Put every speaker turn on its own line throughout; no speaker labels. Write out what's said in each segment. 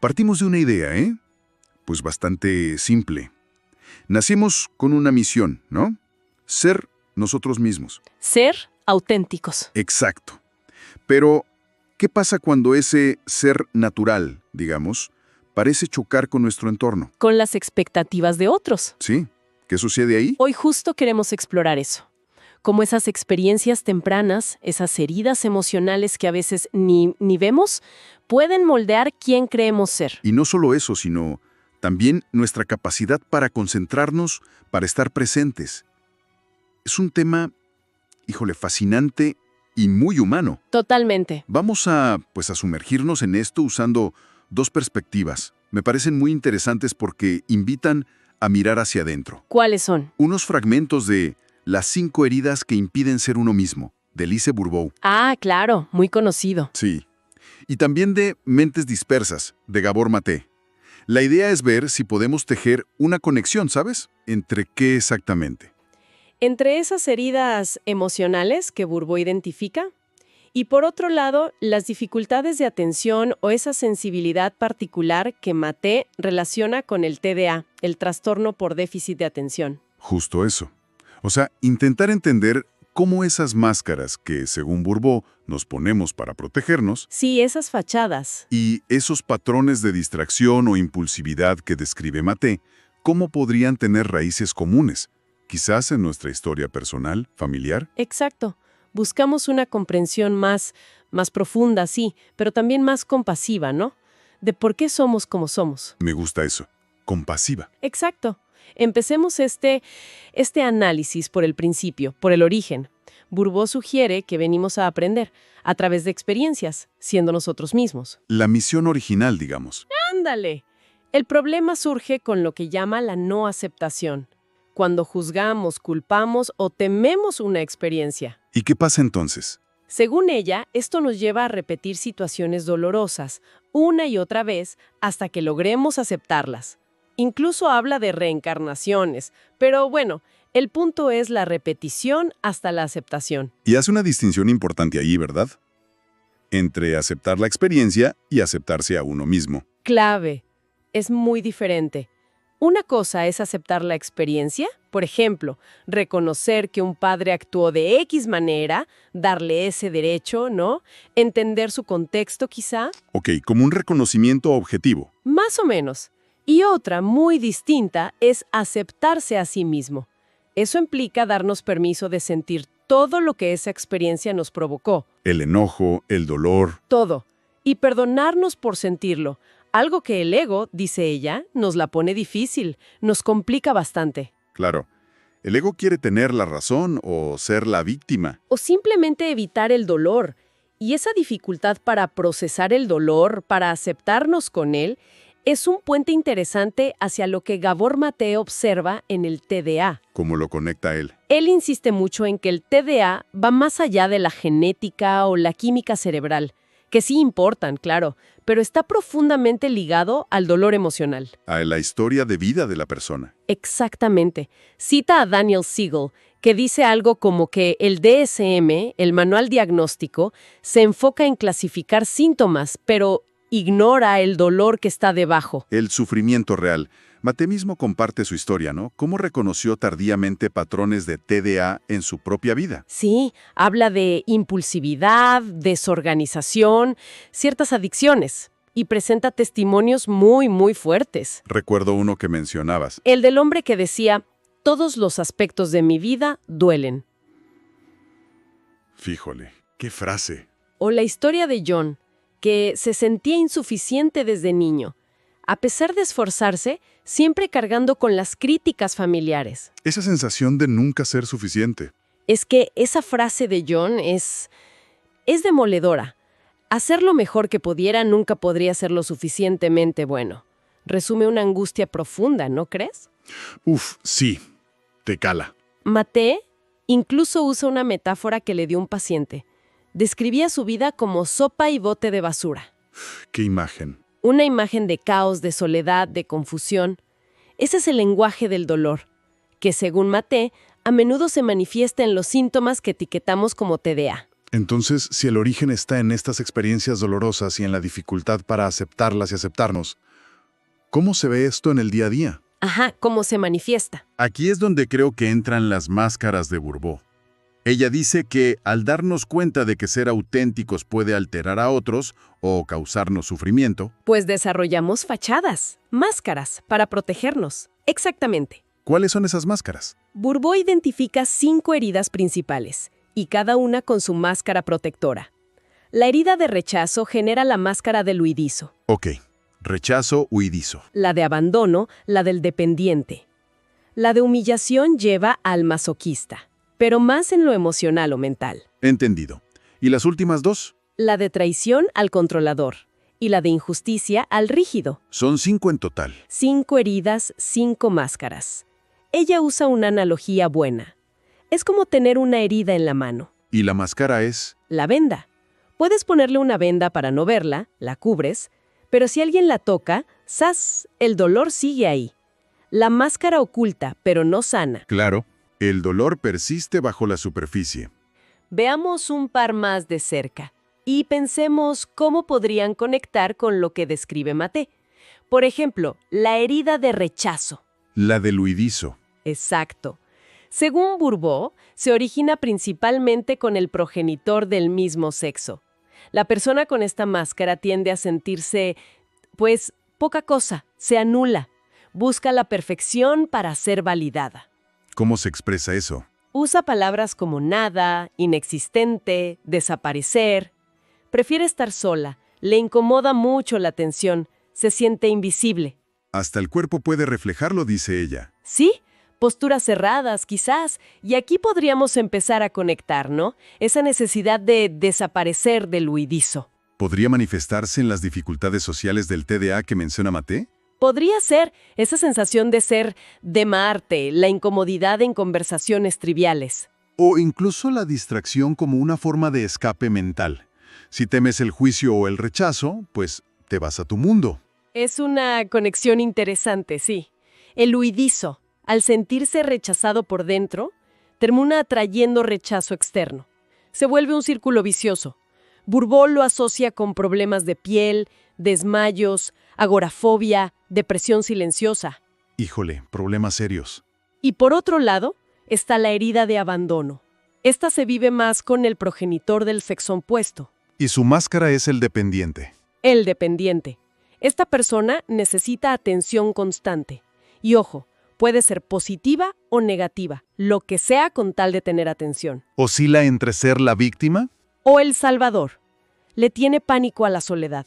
Partimos de una idea, ¿eh? Pues bastante simple. Nacimos con una misión, ¿no? Ser nosotros mismos.
Ser auténticos.
Exacto. Pero, ¿qué pasa cuando ese ser natural, digamos, parece chocar con nuestro entorno?
Con las expectativas de otros.
¿Sí? ¿Qué sucede ahí?
Hoy justo queremos explorar eso. Cómo esas experiencias tempranas, esas heridas emocionales que a veces ni vemos, pueden moldear quién creemos ser.
Y no solo eso, sino también nuestra capacidad para concentrarnos, para estar presentes. Es un tema, híjole, fascinante y muy humano.
Totalmente.
Vamos a sumergirnos en esto usando dos perspectivas. Me parecen muy interesantes porque invitan a mirar hacia adentro.
¿Cuáles son?
Unos fragmentos de Las 5 heridas que impiden ser uno mismo, de Lise Bourbeau.
Ah, claro, muy conocido.
Sí. Y también de Mentes dispersas, de Gabor Maté. La idea es ver si podemos tejer una conexión, ¿sabes? ¿Entre qué exactamente?
Entre esas heridas emocionales que Bourbeau identifica, y por otro lado, las dificultades de atención o esa sensibilidad particular que Maté relaciona con el TDA, el trastorno por déficit de atención.
Justo eso. O sea, intentar entender cómo esas máscaras que, según Bourbeau, nos ponemos para protegernos,
Sí, esas fachadas.
y esos patrones de distracción o impulsividad que describe Maté, cómo podrían tener raíces comunes, quizás en nuestra historia personal, familiar.
Exacto. Buscamos una comprensión más profunda, sí, pero también más compasiva, ¿no? De por qué somos como somos.
Me gusta eso. Compasiva.
Exacto. Empecemos este análisis por el principio, por el origen. Bourbeau sugiere que venimos a aprender a través de experiencias, siendo nosotros mismos.
La misión original, digamos.
¡Ándale! El problema surge con lo que llama la no aceptación, cuando juzgamos, culpamos o tememos una experiencia.
¿Y qué pasa entonces?
Según ella, esto nos lleva a repetir situaciones dolorosas, una y otra vez, hasta que logremos aceptarlas. Incluso habla de reencarnaciones, pero bueno, el punto es la repetición hasta la aceptación.
Y hace una distinción importante ahí, ¿verdad? Entre aceptar la experiencia y aceptarse a uno mismo.
Clave. Es muy diferente. Una cosa es aceptar la experiencia, por ejemplo, reconocer que un padre actuó de X manera, darle ese derecho, ¿no? Entender su contexto quizá,
Ok, como un reconocimiento objetivo.
más o menos. Y otra, muy distinta, es aceptarse a sí mismo. Eso implica darnos permiso de sentir todo lo que esa experiencia nos provocó.
El enojo, el dolor.
Todo. Y perdonarnos por sentirlo. Algo que el ego, dice ella, nos la pone difícil, nos complica bastante.
Claro, el ego quiere tener la razón o ser la víctima.
O simplemente evitar el dolor. Y esa dificultad para procesar el dolor, para aceptarnos con él, es un puente interesante hacia lo que Gabor Maté observa en el TDA.
¿Cómo lo conecta él?
Él insiste mucho en que el TDA va más allá de la genética o la química cerebral, que sí importan, claro, pero está profundamente ligado al dolor emocional.
A la historia de vida de la persona.
Exactamente. Cita a Daniel Siegel, que dice algo como que el DSM, el manual diagnóstico, se enfoca en clasificar síntomas, pero ignora el dolor que está debajo.
El sufrimiento real. Maté mismo comparte su historia, ¿no? Cómo reconoció tardíamente patrones de TDA en su propia vida.
Sí, habla de impulsividad, desorganización, ciertas adicciones, y presenta testimonios muy fuertes.
Recuerdo uno que mencionabas.
El del hombre que decía, todos los aspectos de mi vida duelen.
Fíjole, qué frase.
O la historia de John, que se sentía insuficiente desde niño, a pesar de esforzarse, siempre cargando con las críticas familiares.
Esa sensación de nunca ser suficiente.
Es que esa frase de John es demoledora. Hacer lo mejor que pudiera nunca podría ser lo suficientemente bueno. Resume una angustia profunda, ¿no crees?
Uf, sí, te cala.
Maté incluso usa una metáfora que le dio un paciente. Describía su vida como sopa y bote de basura.
Qué imagen.
Una imagen de caos, de soledad, de confusión. Ese es el lenguaje del dolor, que según Maté, a menudo se manifiesta en los síntomas que etiquetamos como TDA.
Entonces, si el origen está en estas experiencias dolorosas y en la dificultad para aceptarlas y aceptarnos, ¿cómo se ve esto en el día a día?
Ajá, ¿cómo se manifiesta?
Aquí es donde creo que entran las máscaras de Bourbeau. Ella dice que al darnos cuenta de que ser auténticos puede alterar a otros o causarnos sufrimiento,
Pues desarrollamos fachadas, máscaras, para protegernos. Exactamente.
¿cuáles son esas máscaras?
Bourbeau identifica 5 heridas principales, y cada una con su máscara protectora. La herida de rechazo genera la máscara del huidizo,
Ok, rechazo huidizo.
la de abandono, la del dependiente. La de humillación lleva al masoquista, pero más en lo emocional o mental.
Entendido. ¿Y las últimas dos?
La de traición al controlador y la de injusticia al rígido.
Son 5 en total.
5 heridas, 5 máscaras. Ella usa una analogía buena. Es como tener una herida en la mano.
Y la máscara es...
La venda. Puedes ponerle una venda para no verla, la cubres, pero si alguien la toca, ¡zas!, el dolor sigue ahí. La máscara oculta, pero no sana.
Claro, el dolor persiste bajo la superficie.
Veamos un par más de cerca y pensemos cómo podrían conectar con lo que describe Maté. Por ejemplo, la herida de rechazo.
La del huidizo.
Exacto. Según Bourbeau, se origina principalmente con el progenitor del mismo sexo. La persona con esta máscara tiende a sentirse, pues, poca cosa, se anula. Busca la perfección para ser validada.
¿Cómo se expresa eso?
Usa palabras como nada, inexistente, desaparecer. Prefiere estar sola, le incomoda mucho la atención, se siente invisible.
Hasta el cuerpo puede reflejarlo, dice ella.
¿Sí? Posturas cerradas, quizás, y aquí podríamos empezar a conectar, ¿no? Esa necesidad de desaparecer del huidizo.
¿Podría manifestarse en las dificultades sociales del TDA que menciona Maté?
Podría ser esa sensación de ser de Marte, la incomodidad en conversaciones triviales.
O incluso la distracción como una forma de escape mental. Si temes el juicio o el rechazo, pues te vas a tu mundo.
Es una conexión interesante, sí. El huidizo, al sentirse rechazado por dentro, termina atrayendo rechazo externo. Se vuelve un círculo vicioso. Bourbeau lo asocia con problemas de piel, desmayos, agorafobia, depresión silenciosa.
Híjole, problemas serios.
Y por otro lado, está la herida de abandono. Esta se vive más con el progenitor del sexo opuesto,
Y su máscara es el dependiente.
el dependiente. Esta persona necesita atención constante. Y ojo, puede ser positiva o negativa, lo que sea con tal de tener atención.
¿Oscila entre ser la víctima?
O el salvador. Le tiene pánico a la soledad.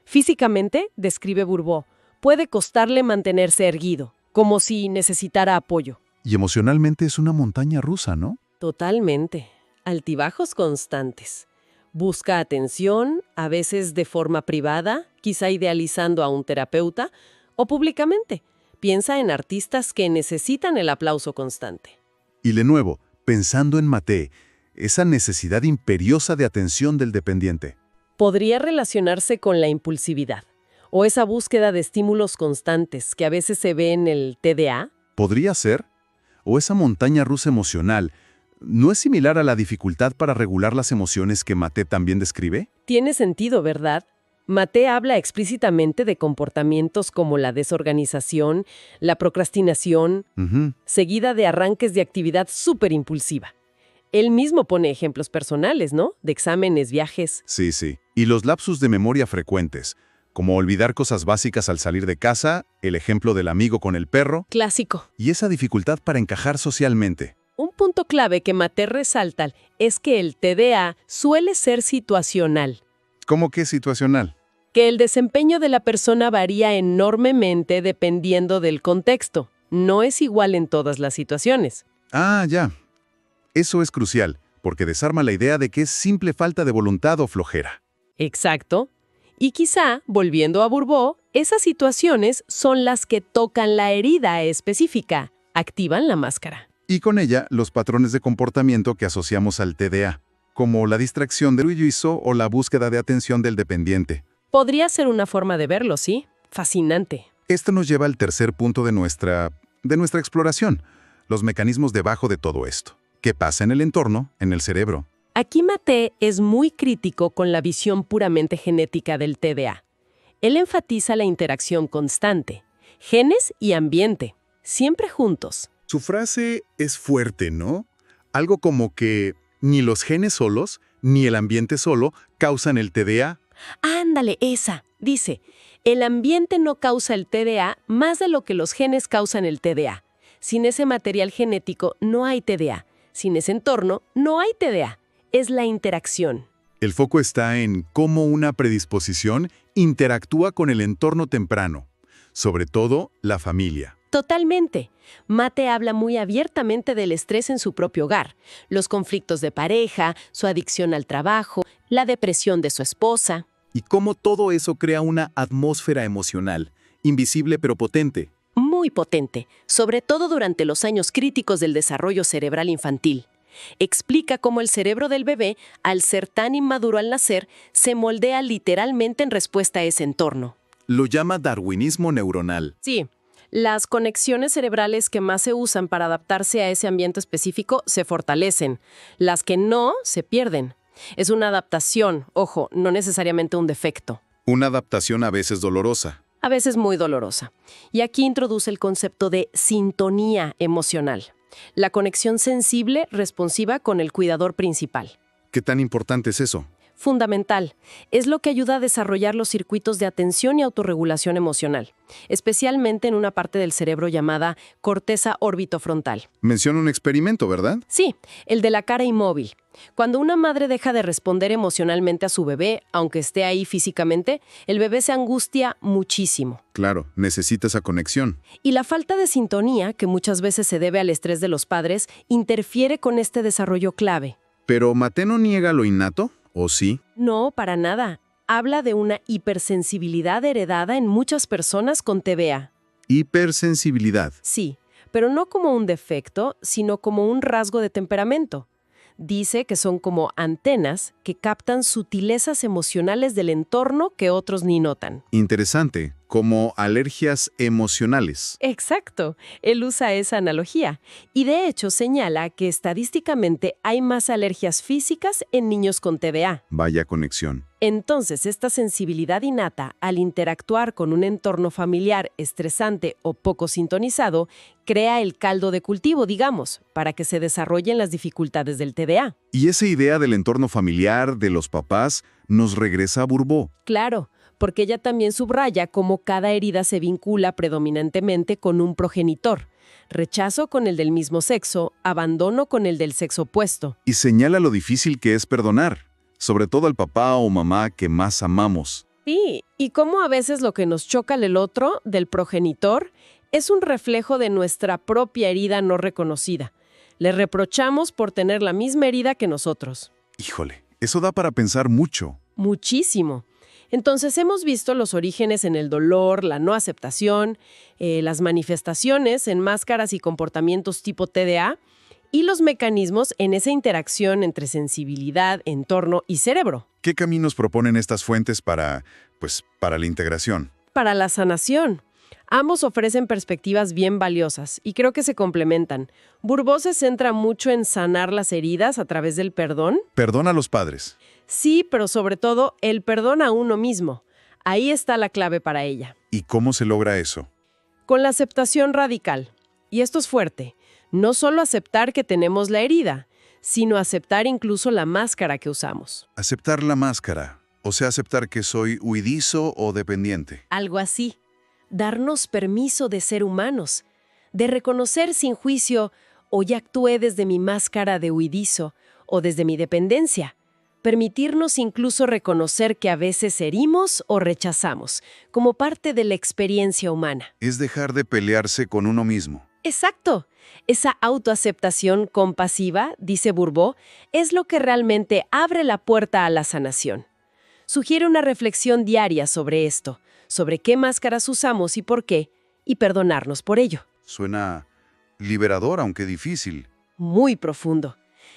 Físicamente, describe Bourbeau, puede costarle mantenerse erguido, como si necesitara apoyo.
Y emocionalmente es una montaña rusa, ¿no?
Totalmente. Altibajos constantes. Busca atención, a veces de forma privada, quizá idealizando a un terapeuta, o públicamente. Piensa en artistas que necesitan el aplauso constante.
Y de nuevo, pensando en Maté, esa necesidad imperiosa de atención del dependiente.
Podría relacionarse con la impulsividad, o esa búsqueda de estímulos constantes que a veces se ve en el TDA.
¿Podría ser? ¿O esa montaña rusa emocional no es similar a la dificultad para regular las emociones que Maté también describe?
Tiene sentido, ¿verdad? Maté habla explícitamente de comportamientos como la desorganización, la procrastinación,
Ujú.
seguida de arranques de actividad súper impulsiva. Él mismo pone ejemplos personales, ¿no? De exámenes, viajes.
Sí, sí. Y los lapsus de memoria frecuentes, como olvidar cosas básicas al salir de casa, el ejemplo del amigo con el perro,
Clásico.
y esa dificultad para encajar socialmente.
Un punto clave que Maté resalta es que el TDA suele ser situacional,
¿Cómo que situacional?
que el desempeño de la persona varía enormemente dependiendo del contexto. No es igual en todas las situaciones.
Ah, ya. Eso es crucial, porque desarma la idea de que es simple falta de voluntad o flojera.
Exacto. Y quizá, volviendo a Bourbeau, esas situaciones son las que tocan la herida específica, activan la máscara.
Y con ella, los patrones de comportamiento que asociamos al TDA, como la distracción del huidizo o la búsqueda de atención del dependiente.
Podría ser una forma de verlo, ¿sí? Fascinante.
Esto nos lleva al tercer punto de nuestra exploración, los mecanismos debajo de todo esto. ¿Qué pasa en el entorno, en el cerebro?
Aquí Mate es muy crítico con la visión puramente genética del TDA. Él enfatiza la interacción constante, genes y ambiente, siempre juntos.
Su frase es fuerte, ¿no? Algo como que ni los genes solos, ni el ambiente solo causan el TDA.
Ándale, esa. Dice, el ambiente no causa el TDA más de lo que los genes causan el TDA. Sin ese material genético no hay TDA. Sin ese entorno no hay TDA. Es la interacción.
El foco está en cómo una predisposición interactúa con el entorno temprano, sobre todo la familia.
Totalmente. Mate habla muy abiertamente del estrés en su propio hogar, los conflictos de pareja, su adicción al trabajo, la depresión de su esposa.
Y cómo todo eso crea una atmósfera emocional, invisible pero potente.
Muy potente, sobre todo durante los años críticos del desarrollo cerebral infantil. Explica cómo el cerebro del bebé, al ser tan inmaduro al nacer, se moldea literalmente en respuesta a ese entorno.
Lo llama darwinismo neuronal.
Sí, las conexiones cerebrales que más se usan para adaptarse a ese ambiente específico se fortalecen. Las que no, se pierden. Es una adaptación, ojo, no necesariamente un defecto.
Una adaptación a veces dolorosa.
A veces muy dolorosa. Y aquí introduce el concepto de sintonía emocional. La conexión sensible, responsiva con el cuidador principal.
¿Qué tan importante es eso?
Fundamental. Es lo que ayuda a desarrollar los circuitos de atención y autorregulación emocional, especialmente en una parte del cerebro llamada corteza orbitofrontal.
Menciona un experimento, ¿verdad?
Sí, el de la cara inmóvil. Cuando una madre deja de responder emocionalmente a su bebé, aunque esté ahí físicamente, el bebé se angustia muchísimo.
Claro, necesita esa conexión.
Y la falta de sintonía, que muchas veces se debe al estrés de los padres, interfiere con este desarrollo clave.
¿Pero Mate no niega lo innato? ¿O sí?
No, para nada. Habla de una hipersensibilidad heredada en muchas personas con TBA.
Hipersensibilidad.
Sí, pero no como un defecto, sino como un rasgo de temperamento. Dice que son como antenas que captan sutilezas emocionales del entorno que otros ni notan.
Interesante, como alergias emocionales.
Exacto, él usa esa analogía. Y de hecho señala que estadísticamente hay más alergias físicas en niños con TBA.
Vaya conexión.
Entonces, esta sensibilidad innata, al interactuar con un entorno familiar estresante o poco sintonizado, crea el caldo de cultivo, digamos, para que se desarrollen las dificultades del TDA.
Y esa idea del entorno familiar, de los papás, nos regresa a Bourbeau.
Claro, porque ella también subraya cómo cada herida se vincula predominantemente con un progenitor. Rechazo con el del mismo sexo, abandono con el del sexo opuesto.
Y señala lo difícil que es perdonar, sobre todo al papá o mamá que más amamos.
Sí, y cómo a veces lo que nos choca del otro, del progenitor, es un reflejo de nuestra propia herida no reconocida. Le reprochamos por tener la misma herida que nosotros.
Híjole, eso da para pensar mucho.
Muchísimo. Entonces hemos visto los orígenes en el dolor, la no aceptación, las manifestaciones en máscaras y comportamientos tipo TDA, y los mecanismos en esa interacción entre sensibilidad, entorno y cerebro.
¿Qué caminos proponen estas fuentes para la integración?
Para la sanación. Ambos ofrecen perspectivas bien valiosas y creo que se complementan. Bourbeau se centra mucho en sanar las heridas a través del perdón.
Perdona a los padres.
Sí, pero sobre todo el perdón a uno mismo. Ahí está la clave para ella.
¿Y cómo se logra eso?
Con la aceptación radical. Y esto es fuerte. No solo aceptar que tenemos la herida, sino aceptar incluso la máscara que usamos.
Aceptar la máscara, o sea, aceptar que soy huidizo o dependiente.
Algo así. Darnos permiso de ser humanos, de reconocer sin juicio, o ya actué desde mi máscara de huidizo, o desde mi dependencia. Permitirnos incluso reconocer que a veces herimos o rechazamos, como parte de la experiencia humana.
Es dejar de pelearse con uno mismo.
Exacto. Esa autoaceptación compasiva, dice Bourbeau, es lo que realmente abre la puerta a la sanación. Sugiere una reflexión diaria sobre esto, sobre qué máscaras usamos y por qué, y perdonarnos por ello.
Suena liberador, aunque difícil.
Muy profundo.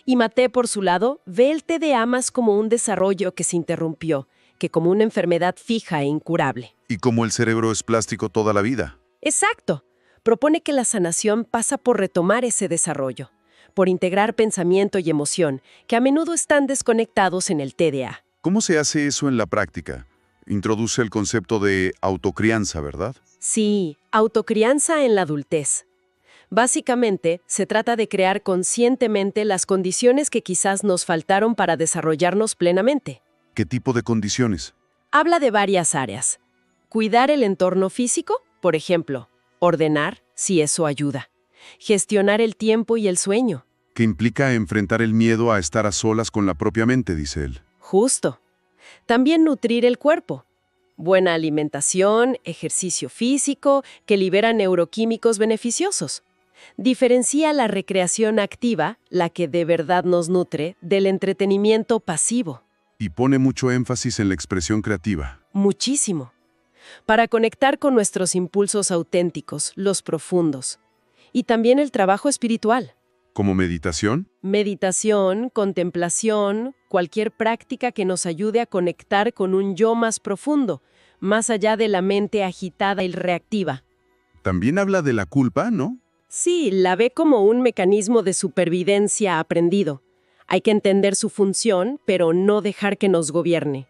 Y Mate, por su lado, ve el TDA más como un desarrollo que se interrumpió, que como una enfermedad fija e incurable.
Y como el cerebro es plástico toda la vida.
Exacto. Propone que la sanación pasa por retomar ese desarrollo, por integrar pensamiento y emoción, que a menudo están desconectados en el TDA.
¿Cómo se hace eso en la práctica? Introduce el concepto de autocrianza, ¿verdad?
Sí, autocrianza en la adultez. Básicamente, se trata de crear conscientemente las condiciones que quizás nos faltaron para desarrollarnos plenamente.
¿Qué tipo de condiciones?
Habla de varias áreas. Cuidar el entorno físico, por ejemplo, ordenar, si eso ayuda. Gestionar el tiempo y el sueño.
Que implica enfrentar el miedo a estar a solas con la propia mente, dice él.
Justo. También nutrir el cuerpo. Buena alimentación, ejercicio físico, que libera neuroquímicos beneficiosos. Diferencia la recreación activa, la que de verdad nos nutre, del entretenimiento pasivo.
Y pone mucho énfasis en la expresión creativa.
Muchísimo. Para conectar con nuestros impulsos auténticos, los profundos. Y también el trabajo espiritual.
¿Como meditación?
Meditación, contemplación, cualquier práctica que nos ayude a conectar con un yo más profundo, más allá de la mente agitada y reactiva.
También habla de la culpa, ¿no?
Sí, la ve como un mecanismo de supervivencia aprendido. Hay que entender su función, pero no dejar que nos gobierne.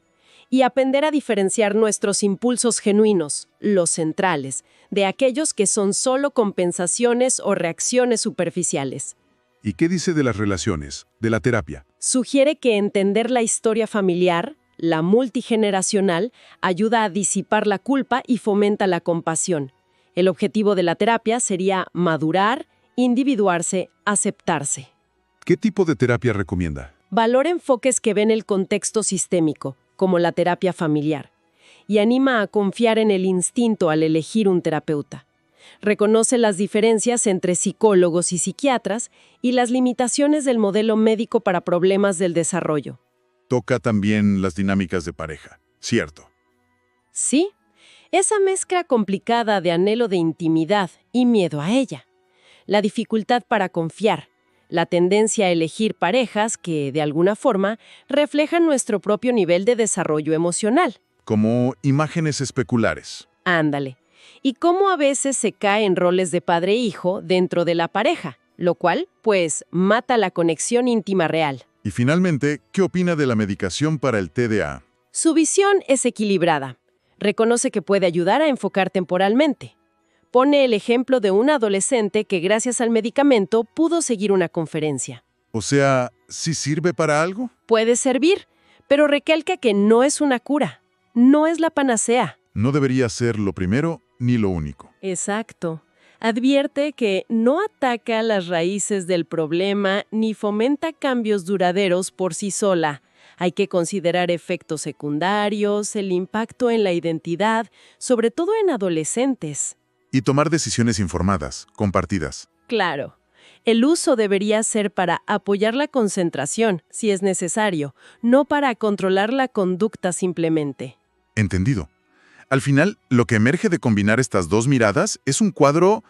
Y aprender a diferenciar nuestros impulsos genuinos, los centrales, de aquellos que son solo compensaciones o reacciones superficiales.
¿Y qué dice de las relaciones, de la terapia?
Sugiere que entender la historia familiar, la multigeneracional, ayuda a disipar la culpa y fomenta la compasión. El objetivo de la terapia sería madurar, individuarse, aceptarse.
¿Qué tipo de terapia recomienda?
Valora enfoques que ven el contexto sistémico, como la terapia familiar, y anima a confiar en el instinto al elegir un terapeuta. Reconoce las diferencias entre psicólogos y psiquiatras y las limitaciones del modelo médico para problemas del desarrollo.
Toca también las dinámicas de pareja, ¿cierto?
Sí, esa mezcla complicada de anhelo de intimidad y miedo a ella. La dificultad para confiar, la tendencia a elegir parejas que, de alguna forma, reflejan nuestro propio nivel de desarrollo emocional.
Como imágenes especulares.
Ándale. Y cómo a veces se cae en roles de padre-hijo dentro de la pareja, lo cual, pues, mata la conexión íntima real.
Y finalmente, ¿qué opina de la medicación para el TDA?
Su visión es equilibrada. Reconoce que puede ayudar a enfocar temporalmente. Pone el ejemplo de un adolescente que gracias al medicamento pudo seguir una conferencia.
O sea, ¿sí sirve para algo?
Puede servir, pero recalca que no es una cura. No es la panacea.
No debería ser lo primero ni lo único.
Exacto. Advierte que no ataca las raíces del problema ni fomenta cambios duraderos por sí sola. Hay que considerar efectos secundarios, el impacto en la identidad, sobre todo en adolescentes.
Y tomar decisiones informadas, compartidas.
Claro. El uso debería ser para apoyar la concentración, si es necesario, no para controlar la conducta simplemente.
Entendido. Al final, lo que emerge de combinar estas dos miradas es un cuadro,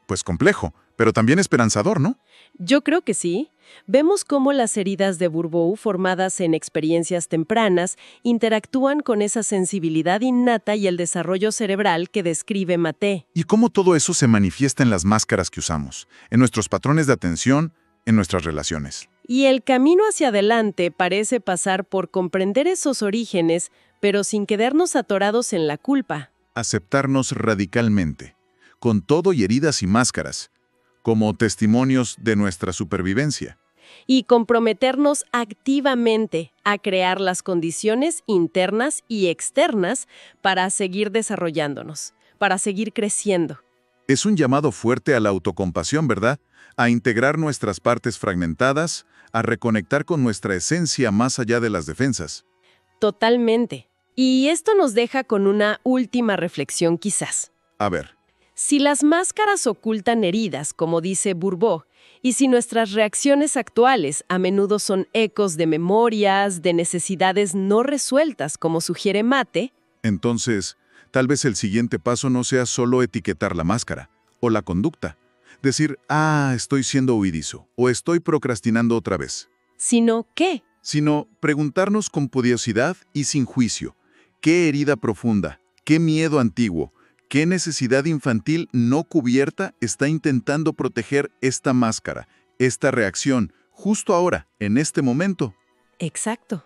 pues complejo, pero también esperanzador, ¿no?
Yo creo que sí. Vemos cómo las heridas de Bourbeau, formadas en experiencias tempranas, interactúan con esa sensibilidad innata y el desarrollo cerebral que describe Maté.
Y cómo todo eso se manifiesta en las máscaras que usamos, en nuestros patrones de atención, en nuestras relaciones.
Y el camino hacia adelante parece pasar por comprender esos orígenes, pero sin quedarnos atorados en la culpa.
Aceptarnos radicalmente, con todo y heridas y máscaras, como testimonios de nuestra supervivencia.
Y comprometernos activamente a crear las condiciones internas y externas para seguir desarrollándonos, para seguir creciendo.
Es un llamado fuerte a la autocompasión, ¿verdad? A integrar nuestras partes fragmentadas, a reconectar con nuestra esencia más allá de las defensas.
Totalmente. Y esto nos deja con una última reflexión quizás.
A ver.
Si las máscaras ocultan heridas, como dice Bourbeau, y si nuestras reacciones actuales a menudo son ecos de memorias, de necesidades no resueltas, como sugiere Maté,
Entonces, tal vez el siguiente paso no sea solo etiquetar la máscara o la conducta. Decir, estoy siendo huidizo o estoy procrastinando otra vez.
sino que,
Sino preguntarnos con curiosidad y sin juicio. ¿Qué herida profunda? ¿Qué miedo antiguo? ¿Qué necesidad infantil no cubierta está intentando proteger esta máscara, esta reacción, justo ahora, en este momento.
Exacto.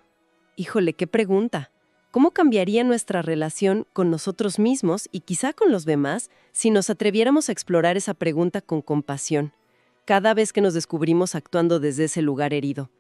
Híjole, qué pregunta. ¿Cómo cambiaría nuestra relación con nosotros mismos y quizá con los demás si nos atreviéramos a explorar esa pregunta con compasión, cada vez que nos descubrimos actuando desde ese lugar herido?